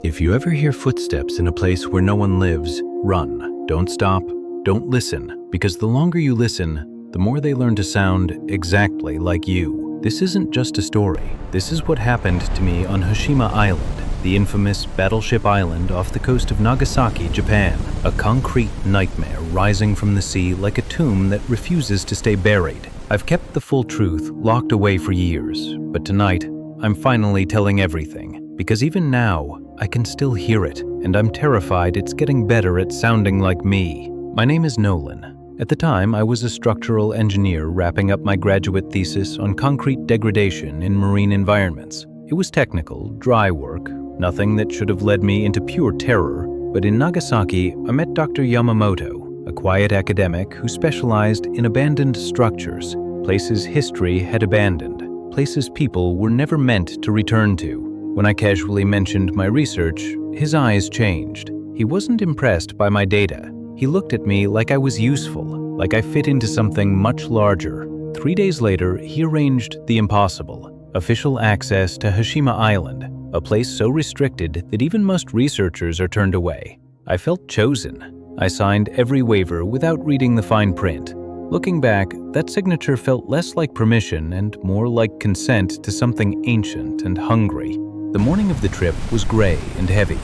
If you ever hear footsteps in a place where no one lives, run. Don't stop. Don't listen, because the longer you listen, the more they learn to sound exactly like you. This isn't just a story. This is what happened to me on Hashima Island, the infamous Battleship Island off the coast of Nagasaki, Japan. A concrete nightmare rising from the sea like a tomb that refuses to stay buried. I've kept the full truth locked away for years, but tonight, I'm finally telling everything, because even now, I can still hear it, and I'm terrified it's getting better at sounding like me. My name is Nolan. At the time, I was a structural engineer wrapping up my graduate thesis on concrete degradation in marine environments. It was technical, dry work, nothing that should have led me into pure terror. But in Nagasaki, I met Dr. Yamamoto, a quiet academic who specialized in abandoned structures, places history had abandoned, places people were never meant to return to. When I casually mentioned my research, his eyes changed. He wasn't impressed by my data. He looked at me like I was useful, like I fit into something much larger. 3 days later, he arranged the impossible: official access to Hashima Island, a place so restricted that even most researchers are turned away. I felt chosen. I signed every waiver without reading the fine print. Looking back, that signature felt less like permission and more like consent to something ancient and hungry. The morning of the trip was gray and heavy.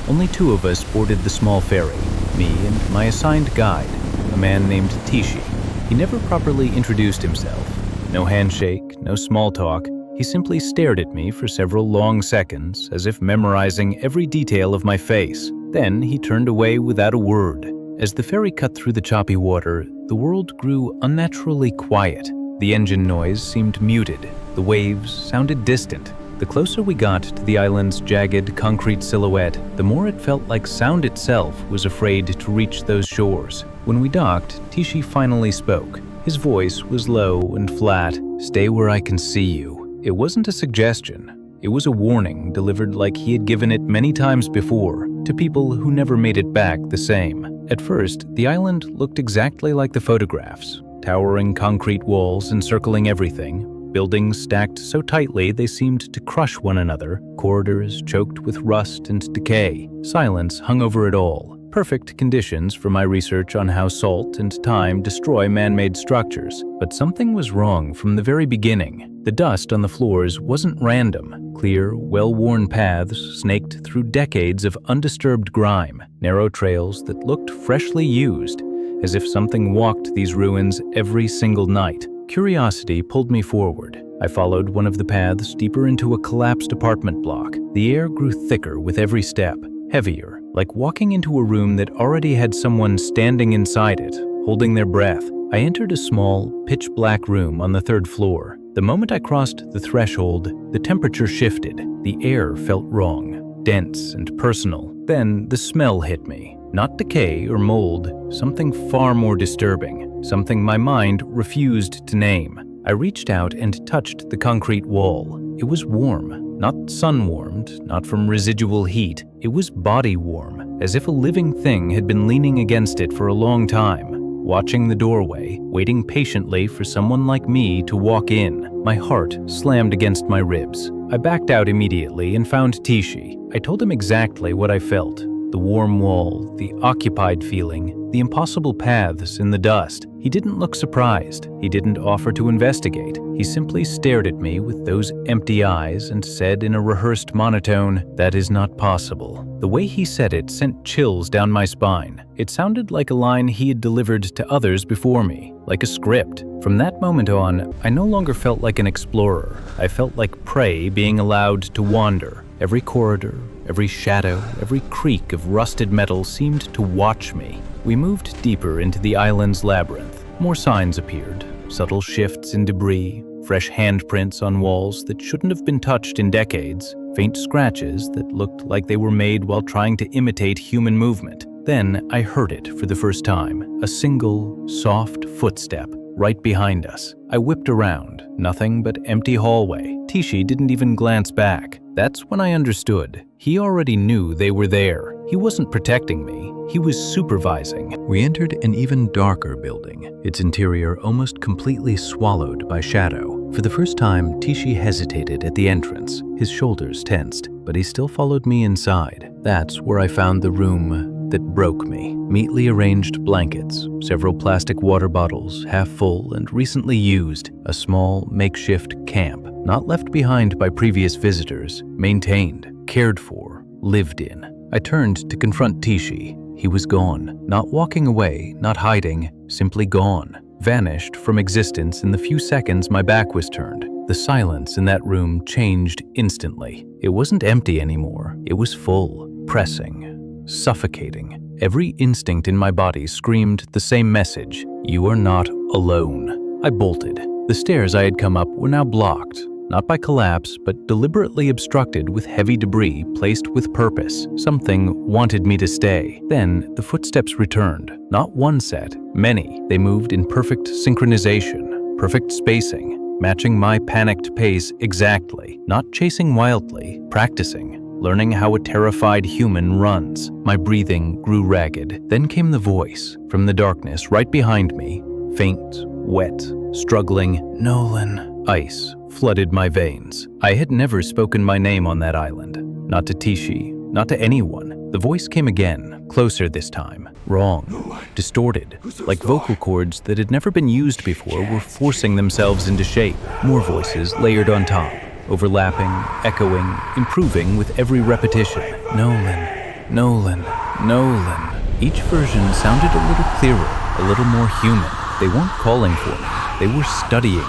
Only 2 of us boarded the small ferry, me and my assigned guide, a man named Tishi. He never properly introduced himself. No handshake, no small talk. He simply stared at me for several long seconds, as if memorizing every detail of my face. Then he turned away without a word. As the ferry cut through the choppy water, the world grew unnaturally quiet. The engine noise seemed muted. The waves sounded distant. The closer we got to the island's jagged concrete silhouette, the more it felt like sound itself was afraid to reach those shores. When we docked, Tishi finally spoke. His voice was low and flat. "Stay where I can see you." It wasn't a suggestion. It was a warning delivered like he had given it many times before to people who never made it back the same. At first, the island looked exactly like the photographs. Towering concrete walls encircling everything. Buildings stacked so tightly they seemed to crush one another, corridors choked with rust and decay. Silence hung over it all. Perfect conditions for my research on how salt and time destroy man-made structures. But something was wrong from the very beginning. The dust on the floors wasn't random. Clear, well-worn paths snaked through decades of undisturbed grime, narrow trails that looked freshly used, as if something walked these ruins every single night. Curiosity pulled me forward. I followed one of the paths deeper into a collapsed apartment block. The air grew thicker with every step, heavier, like walking into a room that already had someone standing inside it, holding their breath. I entered a small, pitch-black room on the 3rd floor. The moment I crossed the threshold, the temperature shifted. The air felt wrong, dense and personal. Then the smell hit me. Not decay or mold, something far more disturbing, something my mind refused to name. I reached out and touched the concrete wall. It was warm, not sun-warmed, not from residual heat. It was body-warm, as if a living thing had been leaning against it for a long time, watching the doorway, waiting patiently for someone like me to walk in. My heart slammed against my ribs. I backed out immediately and found Tishi. I told him exactly what I felt. The warm wall, the occupied feeling, the impossible paths in the dust. He didn't look surprised. He didn't offer to investigate. He simply stared at me with those empty eyes and said in a rehearsed monotone, "That is not possible." The way he said it sent chills down my spine. It sounded like a line he had delivered to others before me, like a script. From that moment on, I no longer felt like an explorer. I felt like prey being allowed to wander. Every corridor, every shadow, every creak of rusted metal seemed to watch me. We moved deeper into the island's labyrinth. More signs appeared, subtle shifts in debris, fresh handprints on walls that shouldn't have been touched in decades, faint scratches that looked like they were made while trying to imitate human movement. Then I heard it for the first time, a single, soft footstep right behind us. I whipped around, nothing but empty hallway. Tishi didn't even glance back. That's when I understood. He already knew they were there. He wasn't protecting me. He was supervising. We entered an even darker building, its interior almost completely swallowed by shadow. For the first time, Tishi hesitated at the entrance, his shoulders tensed, but he still followed me inside. That's where I found the room that broke me. Neatly arranged blankets, several plastic water bottles, half full and recently used, a small makeshift camp, not left behind by previous visitors, maintained, cared for, lived in. I turned to confront Tishi. He was gone, not walking away, not hiding, simply gone. Vanished from existence in the few seconds my back was turned. The silence in that room changed instantly. It wasn't empty anymore. It was full, pressing, suffocating. Every instinct in my body screamed the same message: you are not alone. I bolted. The stairs I had come up were now blocked, not by collapse, but deliberately obstructed with heavy debris placed with purpose. Something wanted me to stay. Then the footsteps returned. Not one set, many. They moved in perfect synchronization, perfect spacing, matching my panicked pace exactly. Not chasing wildly, practicing, learning how a terrified human runs. My breathing grew ragged. Then came the voice from the darkness right behind me, faint, wet, struggling. Nolan. Ice flooded my veins. I had never spoken my name on that island. Not to Tishi, not to anyone. The voice came again, closer this time. Wrong, distorted, like vocal cords that had never been used before were forcing themselves into shape. More voices layered on top, overlapping, echoing, improving with every repetition. Nolan, Nolan, Nolan. Each version sounded a little clearer, a little more human. They weren't calling for me. They were studying,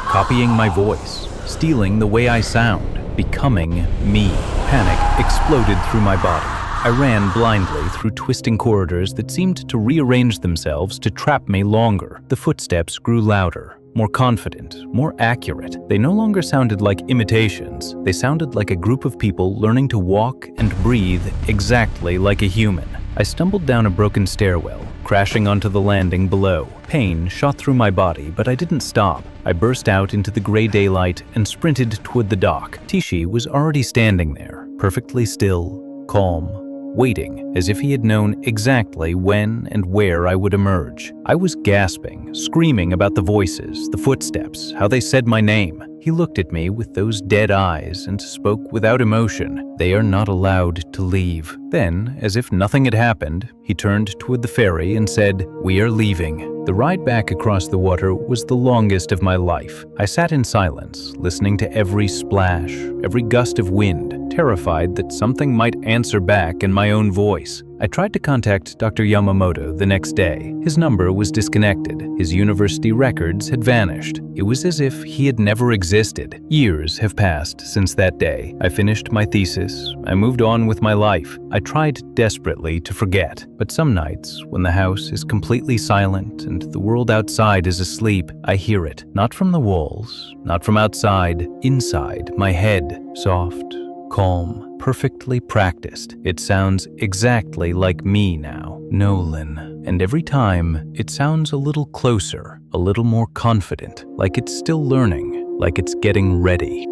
copying my voice, stealing the way I sound, becoming me. Panic exploded through my body. I ran blindly through twisting corridors that seemed to rearrange themselves to trap me longer. The footsteps grew louder, more confident, more accurate. They no longer sounded like imitations. They sounded like a group of people learning to walk and breathe exactly like a human. I stumbled down a broken stairwell, crashing onto the landing below. Pain shot through my body, but I didn't stop. I burst out into the gray daylight and sprinted toward the dock. Tishi was already standing there, perfectly still, calm, waiting, as if he had known exactly when and where I would emerge. I was gasping, screaming about the voices, the footsteps, how they said my name. He looked at me with those dead eyes and spoke without emotion. They are not allowed to leave. Then, as if nothing had happened, he turned toward the ferry and said, "We are leaving." The ride back across the water was the longest of my life. I sat in silence, listening to every splash, every gust of wind, terrified that something might answer back in my own voice. I tried to contact Dr. Yamamoto the next day. His number was disconnected. His university records had vanished. It was as if he had never existed. Years have passed since that day. I finished my thesis. I moved on with my life. I tried desperately to forget. But some nights, when the house is completely silent and the world outside is asleep, I hear it. Not from the walls, not from outside, inside my head. Soft, calm, perfectly practiced. It sounds exactly like me now, Nolan. And every time, it sounds a little closer, a little more confident, like it's still learning, like it's getting ready.